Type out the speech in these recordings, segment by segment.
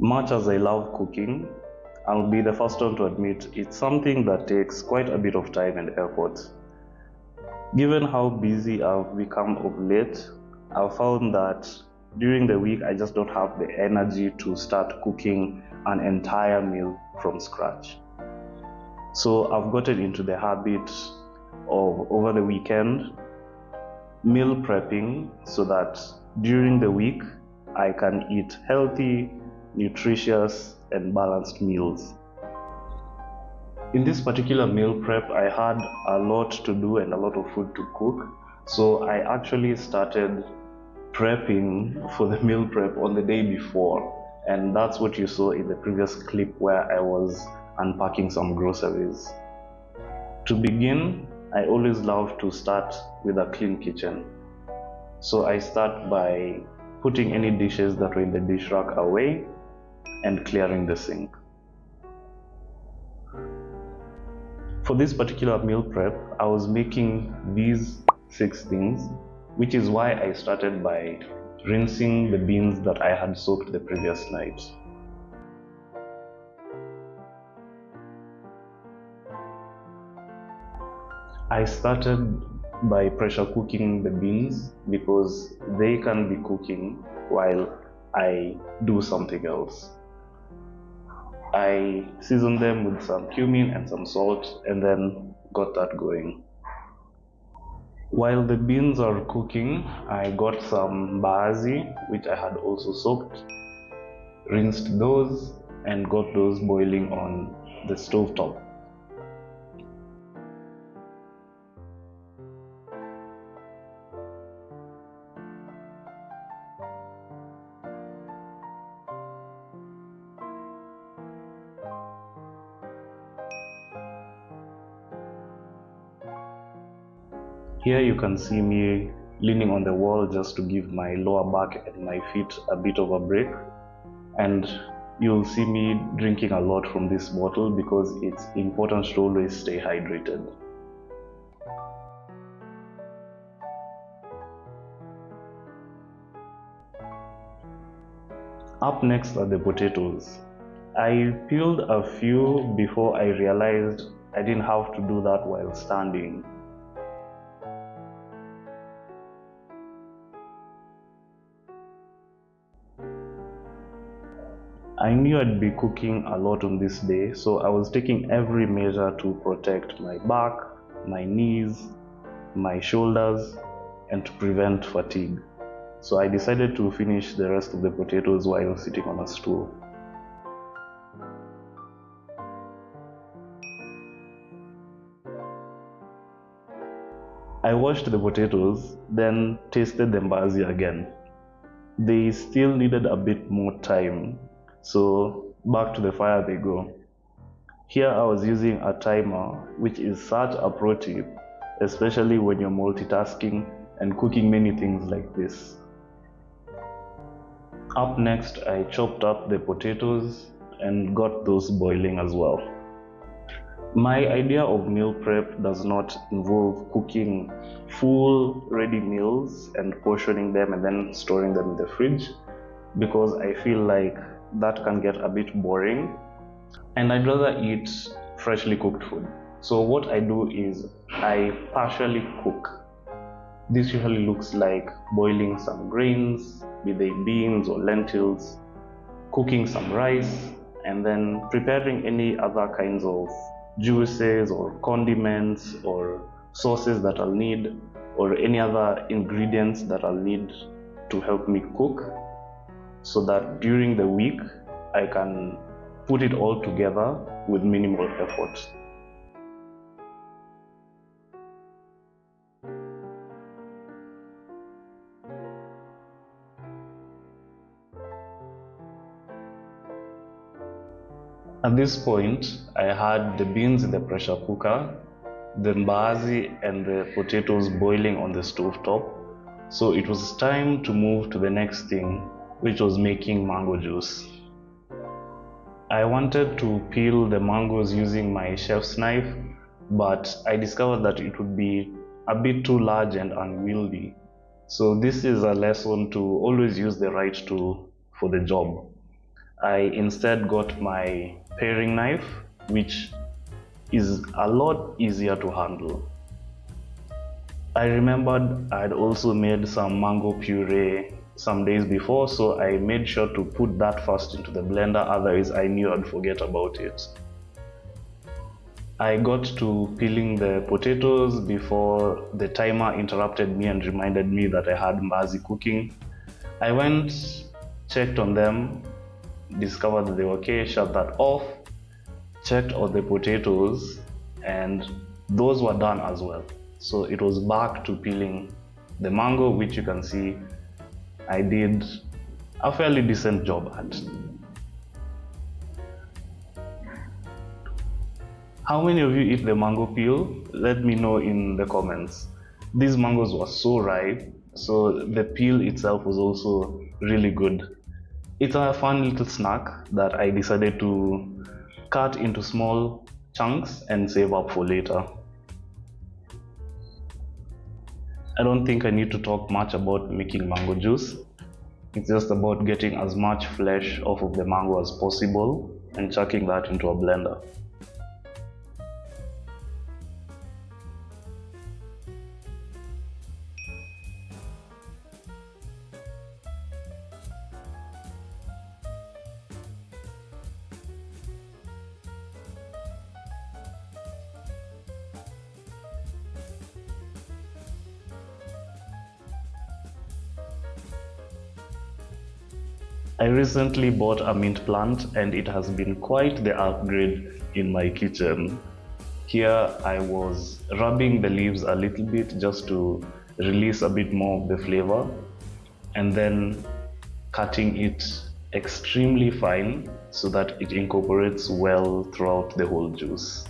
Much as I love cooking, I'll be the first one to admit it's something that takes quite a bit of time and effort. Given how busy I've become of late, I've found that during the week I just don't have the energy to start cooking an entire meal from scratch. So I've gotten into the habit of over the weekend meal prepping so that during the week I can eat healthy, nutritious, and balanced meals. In this particular meal prep, I had a lot to do and a lot of food to cook. So I actually started prepping for the meal prep on the day before. And that's what you saw in the previous clip where I was unpacking some groceries. To begin, I always love to start with a clean kitchen. So I start by putting any dishes that were in the dish rack away and clearing the sink. For this particular meal prep, I was making these 6 things, which is why I started by rinsing the beans that I had soaked the previous night. I started by pressure cooking the beans because they can be cooking while I do something else. I seasoned them with some cumin and some salt and then got that going. While the beans are cooking, I got some mbaazi, which I had also soaked, rinsed those, and got those boiling on the stove top. Here you can see me leaning on the wall just to give my lower back and my feet a bit of a break. And you'll see me drinking a lot from this bottle because it's important to always stay hydrated. Up next are the potatoes. I peeled a few before I realized I didn't have to do that while standing. I knew I'd be cooking a lot on this day, so I was taking every measure to protect my back, my knees, my shoulders, and to prevent fatigue. So I decided to finish the rest of the potatoes while sitting on a stool. I washed the potatoes, then tasted the mbaazi again. They still needed a bit more time, so back to the fire they go. Here I was using a timer, which is such a pro tip, especially when you're multitasking and cooking many things like this. Up next, I chopped up the potatoes and got those boiling as well. My idea of meal prep does not involve cooking full ready meals and portioning them and then storing them in the fridge because I feel like that can get a bit boring and I'd rather eat freshly cooked food. So what I do is I partially cook. This usually looks like boiling some grains, be they beans or lentils, cooking some rice, and then preparing any other kinds of juices or condiments or sauces that I'll need or any other ingredients that I'll need to help me cook so that during the week I can put it all together with minimal effort. At this point, I had the beans in the pressure cooker, the mbaazi and the potatoes boiling on the stove top. So it was time to move to the next thing, which was making mango juice. I wanted to peel the mangoes using my chef's knife, but I discovered that it would be a bit too large and unwieldy. So this is a lesson to always use the right tool for the job. I instead got my paring knife, which is a lot easier to handle. I remembered I'd also made some mango puree some days before, so I made sure to put that first into the blender, otherwise I knew I'd forget about it. I got to peeling the potatoes before the timer interrupted me and reminded me that I had mbaazi cooking. I went, checked on them, discovered that they were okay, shut that off, checked on the potatoes, and those were done as well. So it was back to peeling the mango, which you can see I did a fairly decent job at. How many of you eat the mango peel? Let me know in the comments. These mangoes were so ripe, so the peel itself was also really good. It's a fun little snack that I decided to cut into small chunks and save up for later. I don't think I need to talk much about making mango juice. It's just about getting as much flesh off of the mango as possible and chucking that into a blender. I recently bought a mint plant and it has been quite the upgrade in my kitchen. Here I was rubbing the leaves a little bit just to release a bit more of the flavor, and then cutting it extremely fine so that it incorporates well throughout the whole juice.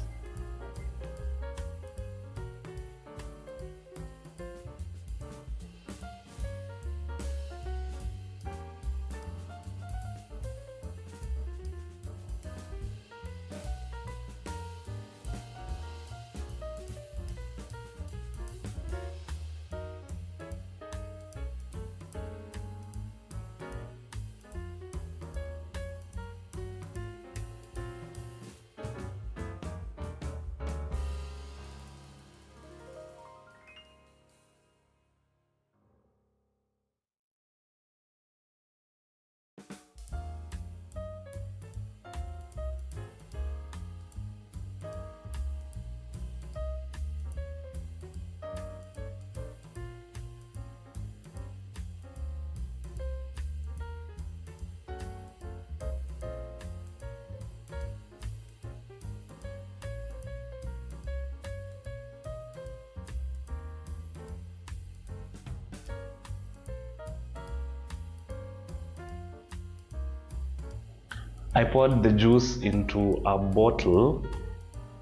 I poured the juice into a bottle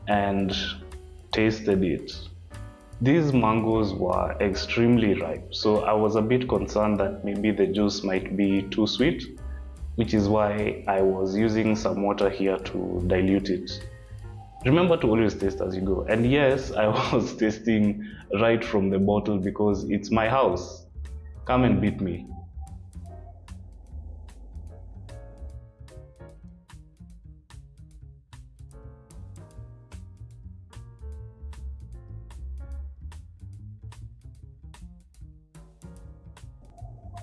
and tasted it. These mangoes were extremely ripe, so I was a bit concerned that maybe the juice might be too sweet, which is why I was using some water here to dilute it. Remember to always taste as you go. And yes, I was tasting right from the bottle because it's my house. Come and beat me.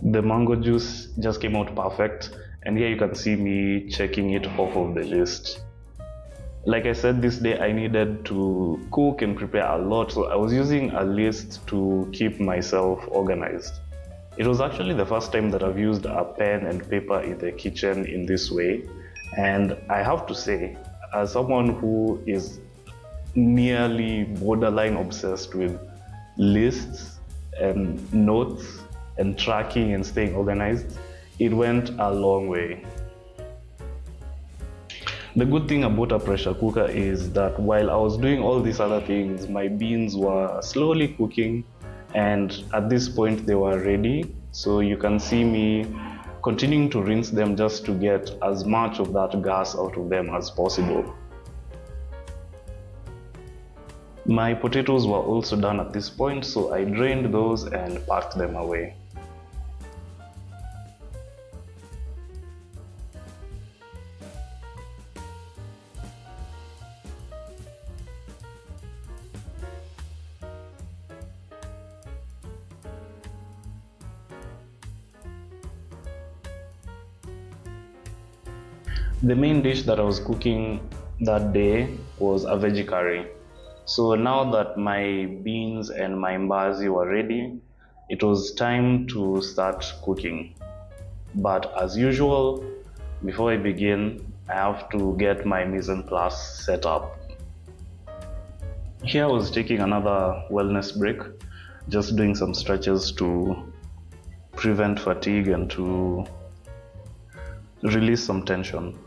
The mango juice just came out perfect, and here you can see me checking it off of the list. Like I said, this day I needed to cook and prepare a lot, so I was using a list to keep myself organized. It was actually the first time that I've used a pen and paper in the kitchen in this way, and I have to say, as someone who is nearly borderline obsessed with lists and notes and tracking and staying organized, it went a long way. The good thing about a pressure cooker is that while I was doing all these other things, my beans were slowly cooking, and at this point they were ready. So you can see me continuing to rinse them just to get as much of that gas out of them as possible. My potatoes were also done at this point, so I drained those and packed them away. The main dish that I was cooking that day was a veggie curry. So now that my beans and my mbazi were ready, it was time to start cooking. But as usual, before I begin, I have to get my mise en place set up. Here I was taking another wellness break, just doing some stretches to prevent fatigue and to release some tension.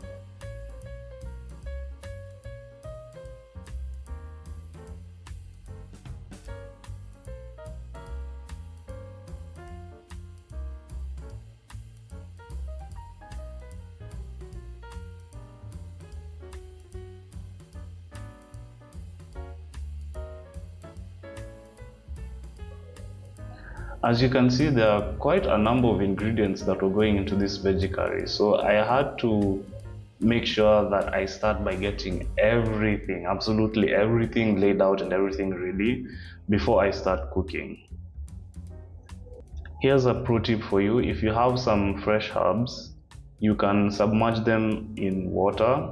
As you can see, there are quite a number of ingredients that were going into this veggie curry. So I had to make sure that I start by getting everything, absolutely everything laid out and everything ready before I start cooking. Here's a pro tip for you. If you have some fresh herbs, you can submerge them in water.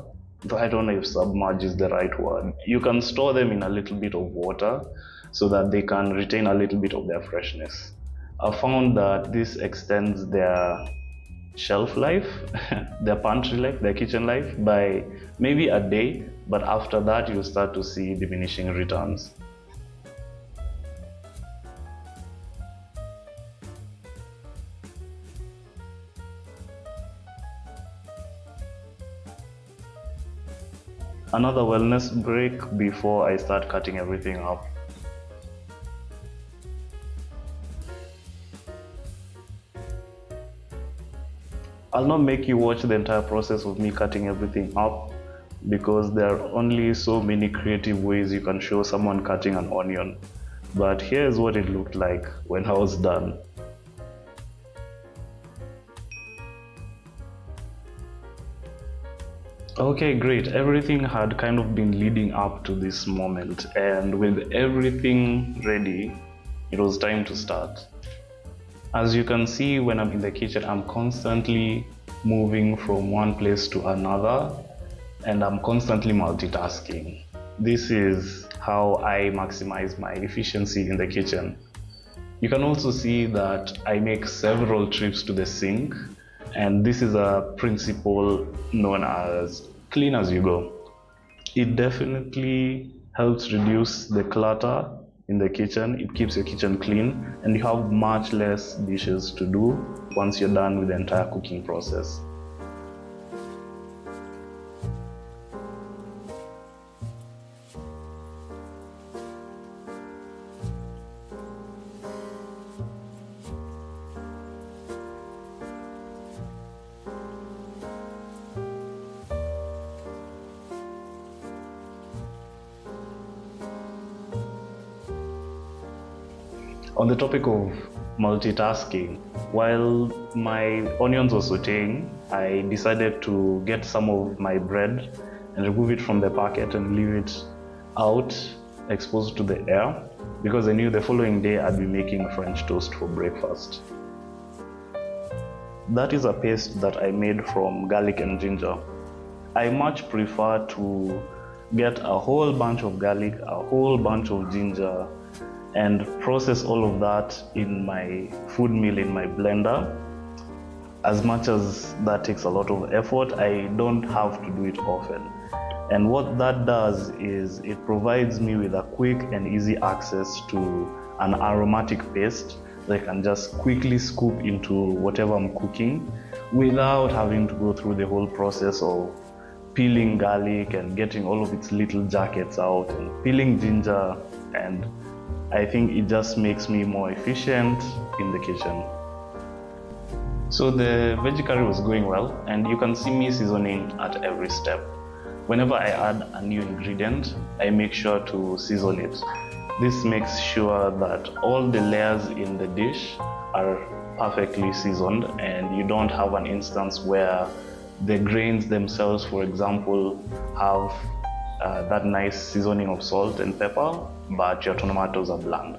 I don't know if submerge is the right word. You can store them in a little bit of water so that they can retain a little bit of their freshness. I found that this extends their shelf life, their pantry life, their kitchen life by maybe a day, but after that you start to see diminishing returns. Another wellness break before I start cutting everything up. I'll not make you watch the entire process of me cutting everything up because there are only so many creative ways you can show someone cutting an onion. But here's what it looked like when I was done. Okay, great. Everything had kind of been leading up to this moment, and with everything ready, it was time to start. As you can see, when I'm in the kitchen, I'm constantly moving from one place to another, and I'm constantly multitasking. This is how I maximize my efficiency in the kitchen. You can also see that I make several trips to the sink, and this is a principle known as clean as you go. It definitely helps reduce the clutter in the kitchen. It keeps your kitchen clean, and you have much less dishes to do once you're done with the entire cooking process. On the topic of multitasking, while my onions were sauteing, I decided to get some of my bread and remove it from the packet and leave it out, exposed to the air, because I knew the following day I'd be making French toast for breakfast. That is a paste that I made from garlic and ginger. I much prefer to get a whole bunch of garlic, a whole bunch of ginger, and process all of that in my food mill in my blender. As much as that takes a lot of effort, I don't have to do it often. And what that does is it provides me with a quick and easy access to an aromatic paste that I can just quickly scoop into whatever I'm cooking without having to go through the whole process of peeling garlic and getting all of its little jackets out and peeling ginger, and I think it just makes me more efficient in the kitchen. So the veggie curry was going well, and you can see me seasoning at every step. Whenever I add a new ingredient, I make sure to season it. This makes sure that all the layers in the dish are perfectly seasoned, and you don't have an instance where the grains themselves, for example, have that nice seasoning of salt and pepper, but your tomatoes are bland.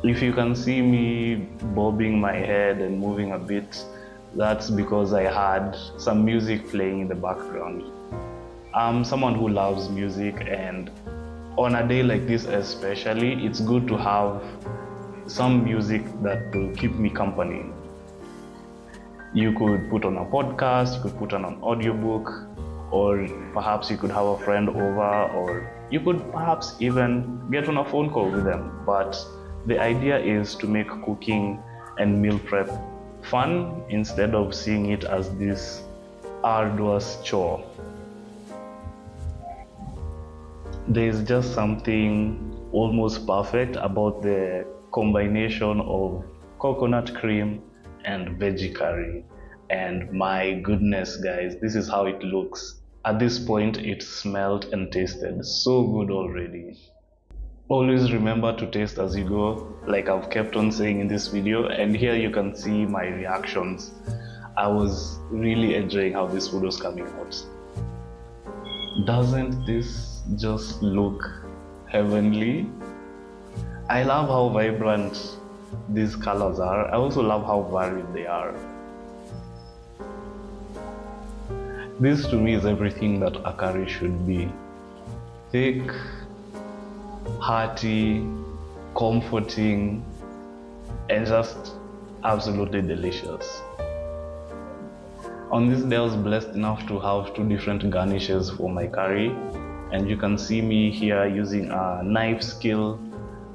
If you can see me bobbing my head and moving a bit, That's because I had some music playing in the background. I'm someone who loves music, and on a day like this especially, it's good to have some music that will keep me company. You could put on a podcast, you could put on an audiobook, or perhaps you could have a friend over, or you could perhaps even get on a phone call with them. But the idea is to make cooking and meal prep fun instead of seeing it as this arduous chore. There's just something almost perfect about the combination of coconut cream and veggie curry. And my goodness, guys, this is how it looks. At this point, it smelled and tasted so good already. Always remember to taste as you go, like I've kept on saying in this video, and here you can see my reactions. I was really enjoying how this food was coming out. Doesn't this just look heavenly? I love how vibrant these colors are. I also love how varied they are. This to me is everything that a curry should be. Thick, hearty, comforting, and just absolutely delicious. On this day I was blessed enough to have two different garnishes for my curry, and you can see me here using a knife skill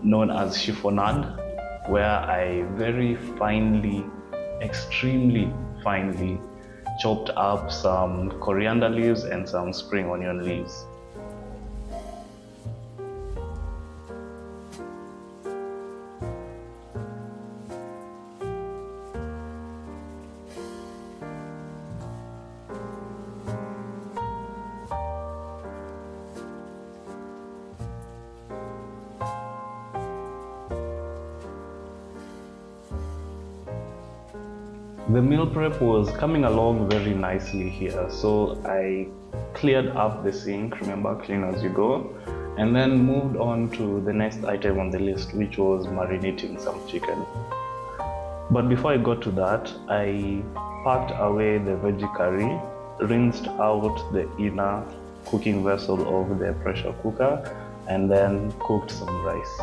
known as chiffonade, where I very finely, extremely finely chopped up some coriander leaves and some spring onion leaves. The meal prep was coming along very nicely here, so I cleared up the sink, remember, clean as you go, and then moved on to the next item on the list, which was marinating some chicken. But before I got to that, I packed away the veggie curry, rinsed out the inner cooking vessel of the pressure cooker, and then cooked some rice.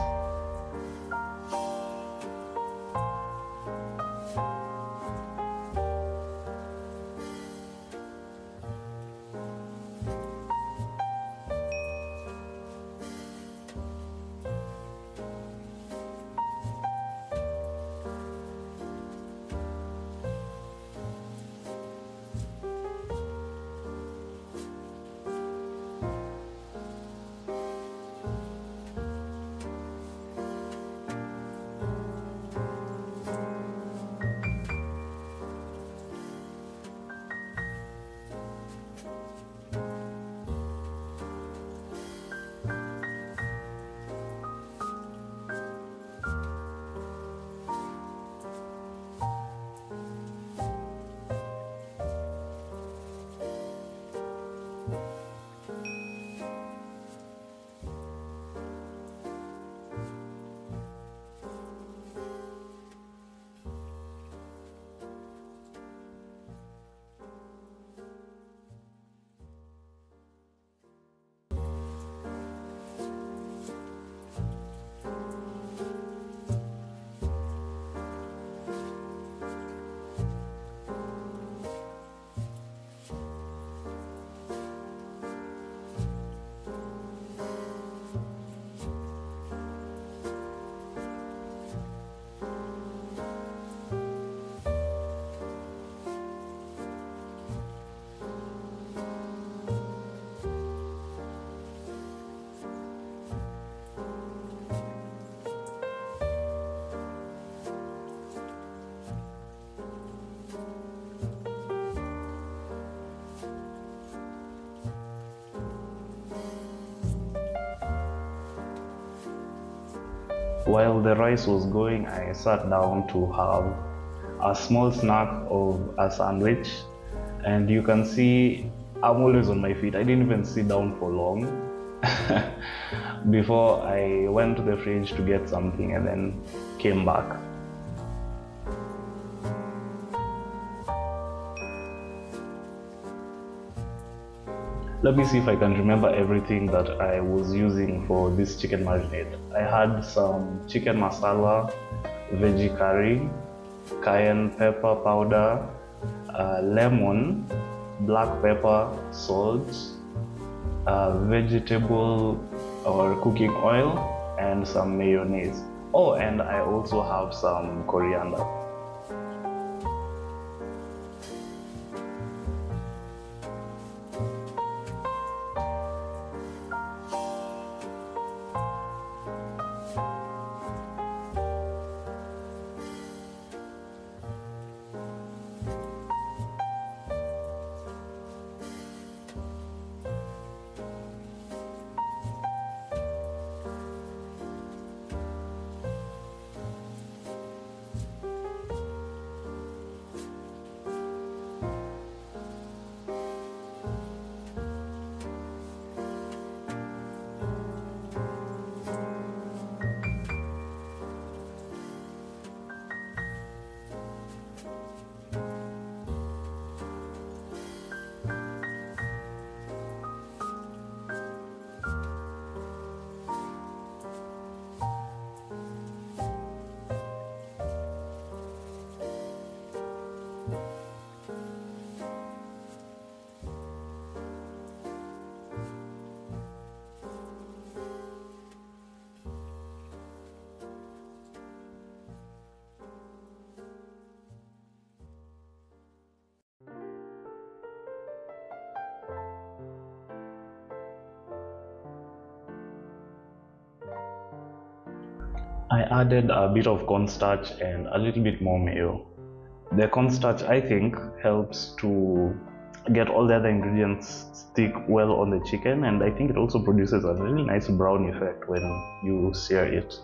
While the rice was going, I sat down to have a small snack of a sandwich, and you can see I'm always on my feet. I didn't even sit down for long before I went to the fridge to get something and then came back. Let me see if I can remember everything that I was using for this chicken marinade. I had some chicken masala, veggie curry, cayenne pepper powder, lemon, black pepper, salt, vegetable or cooking oil, and some mayonnaise. Oh, and I also have some coriander. I added a bit of cornstarch and a little bit more mayo. The cornstarch, I think, helps to get all the other ingredients stick well on the chicken, and I think it also produces a really nice brown effect when you sear it.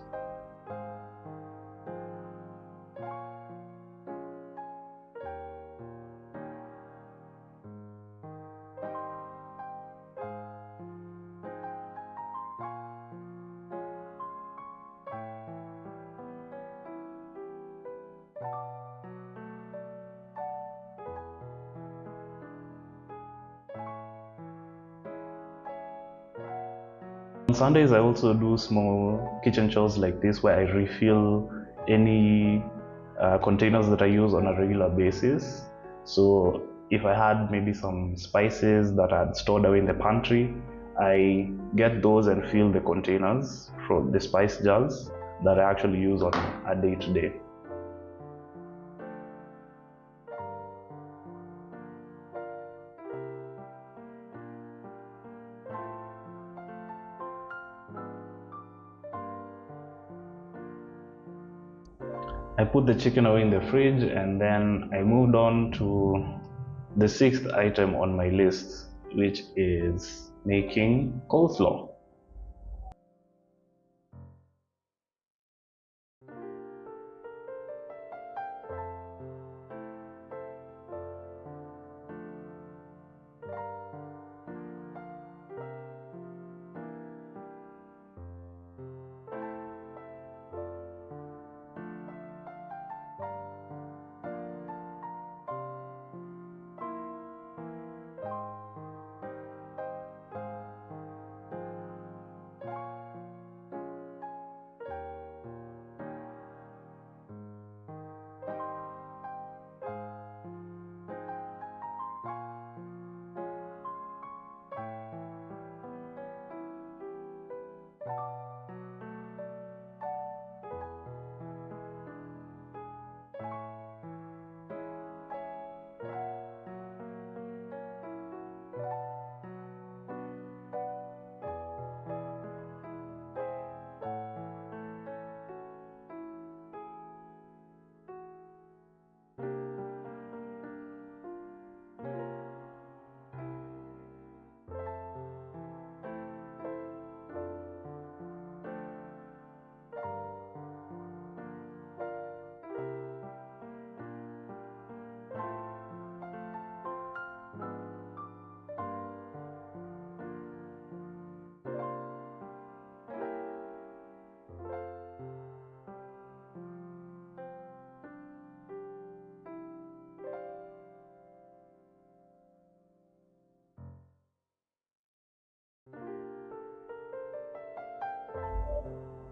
On Sundays, I also do small kitchen chores like this where I refill any containers that I use on a regular basis. So if I had maybe some spices that I had stored away in the pantry, I get those and fill the containers from the spice jars that I actually use on a day-to-day. I put the chicken away in the fridge, and then I moved on to the sixth item on my list, which is making coleslaw.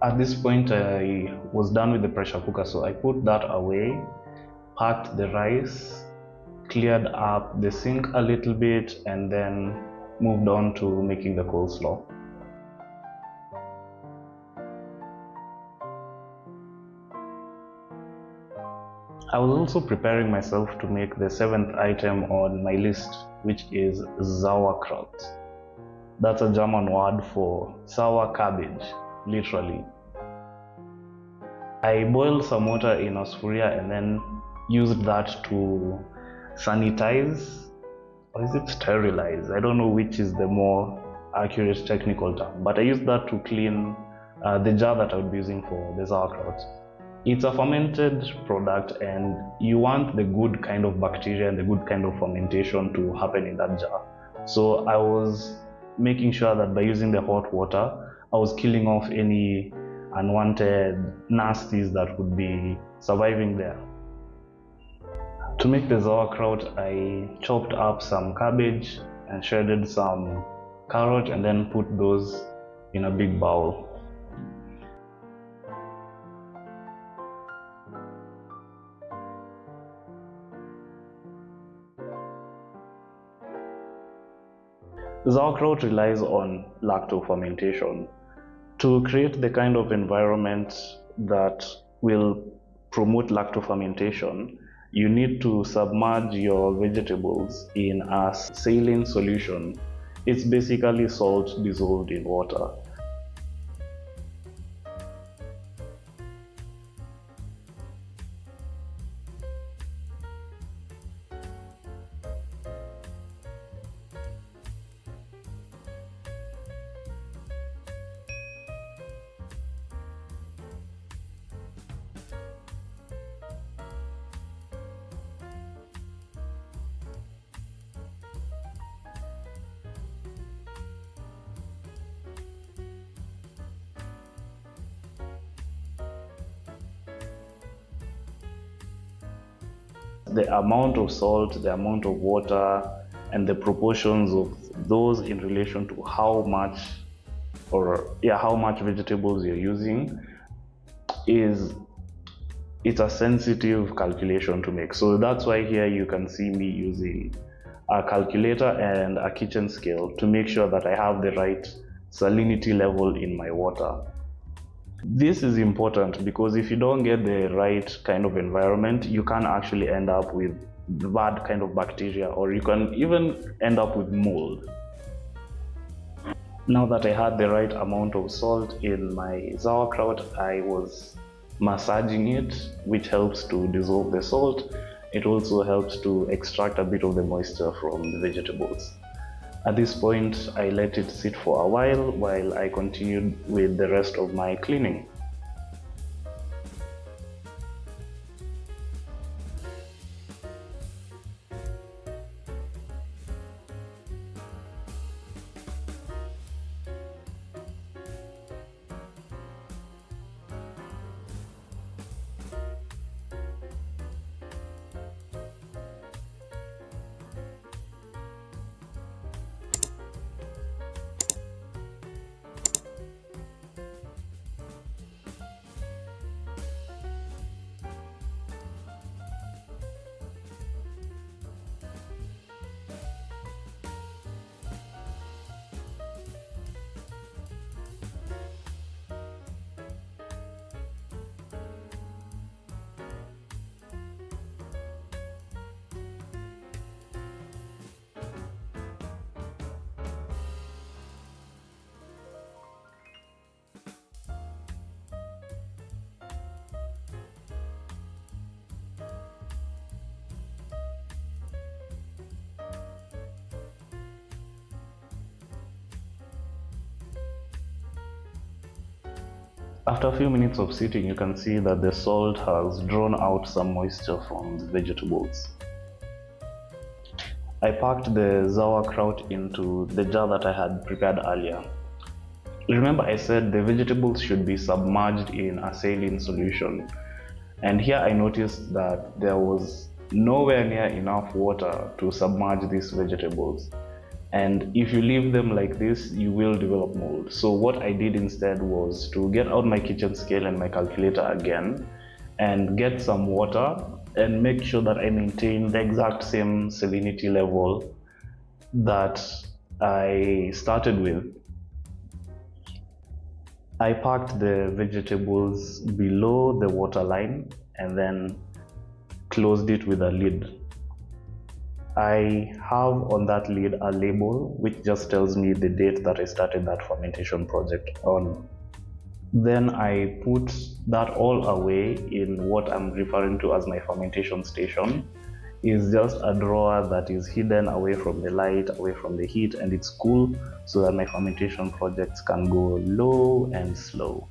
At this point, I was done with the pressure cooker, so I put that away, packed the rice, cleared up the sink a little bit, and then moved on to making the coleslaw. I was also preparing myself to make the 7th item on my list, which is sauerkraut. That's a German word for sour cabbage, literally. I boiled some water in a sufuria and then used that to sanitize, or is it sterilize? I don't know which is the more accurate technical term, but I used that to clean the jar that I would be using for the sauerkraut. It's a fermented product, and you want the good kind of bacteria and the good kind of fermentation to happen in that jar. So I was making sure that by using the hot water, I was killing off any unwanted nasties that would be surviving there. To make the sauerkraut, I chopped up some cabbage and shredded some carrot and then put those in a big bowl. Sauerkraut relies on lacto-fermentation. To create the kind of environment that will promote lacto-fermentation, you need to submerge your vegetables in a saline solution. It's basically salt dissolved in water. The amount of salt, the amount of water, and the proportions of those in relation to how much vegetables you're using it's a sensitive calculation to make. So that's why here you can see me using a calculator and a kitchen scale to make sure that I have the right salinity level in my water. This is important because if you don't get the right kind of environment, you can actually end up with bad kind of bacteria, or you can even end up with mold. Now that I had the right amount of salt in my sauerkraut, I was massaging it, which helps to dissolve the salt. It also helps to extract a bit of the moisture from the vegetables. At this point, I let it sit for a while I continued with the rest of my cleaning. After a few minutes of sitting, you can see that the salt has drawn out some moisture from the vegetables. I packed the sauerkraut into the jar that I had prepared earlier. Remember I said the vegetables should be submerged in a saline solution. And here I noticed that there was nowhere near enough water to submerge these vegetables. And if you leave them like this, you will develop mold. So what I did instead was to get out my kitchen scale and my calculator again and get some water and make sure that I maintain the exact same salinity level that I started with. I packed the vegetables below the water line and then closed it with a lid. I have on that lid a label which just tells me the date that I started that fermentation project on. Then I put that all away in what I'm referring to as my fermentation station. It's just a drawer that is hidden away from the light, away from the heat, and it's cool so that my fermentation projects can go low and slow.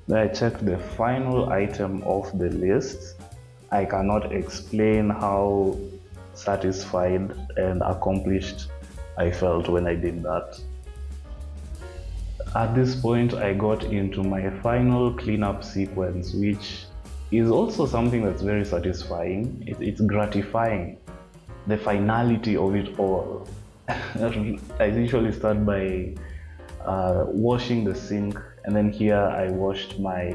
Then I checked the final item of the list. I cannot explain how satisfied and accomplished I felt when I did that. At this point, I got into my final cleanup sequence, which is also something that's very satisfying. It's gratifying, the finality of it all. I usually start by washing the sink, and then here I washed my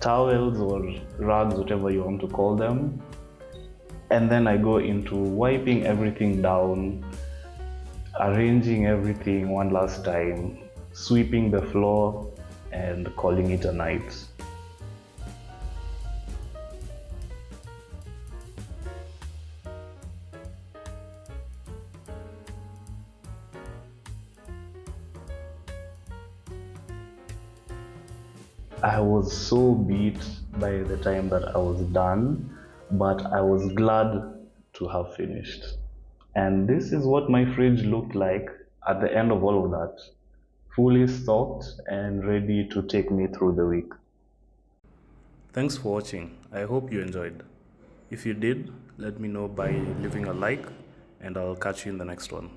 towels or rugs, whatever you want to call them. And then I go into wiping everything down, arranging everything one last time, sweeping the floor, and calling it a night. I was so beat by the time that I was done, but I was glad to have finished. And this is what my fridge looked like at the end of all of that, fully stocked and ready to take me through the week. Thanks for watching. I hope you enjoyed. If you did, let me know by leaving a like, and I'll catch you in the next one.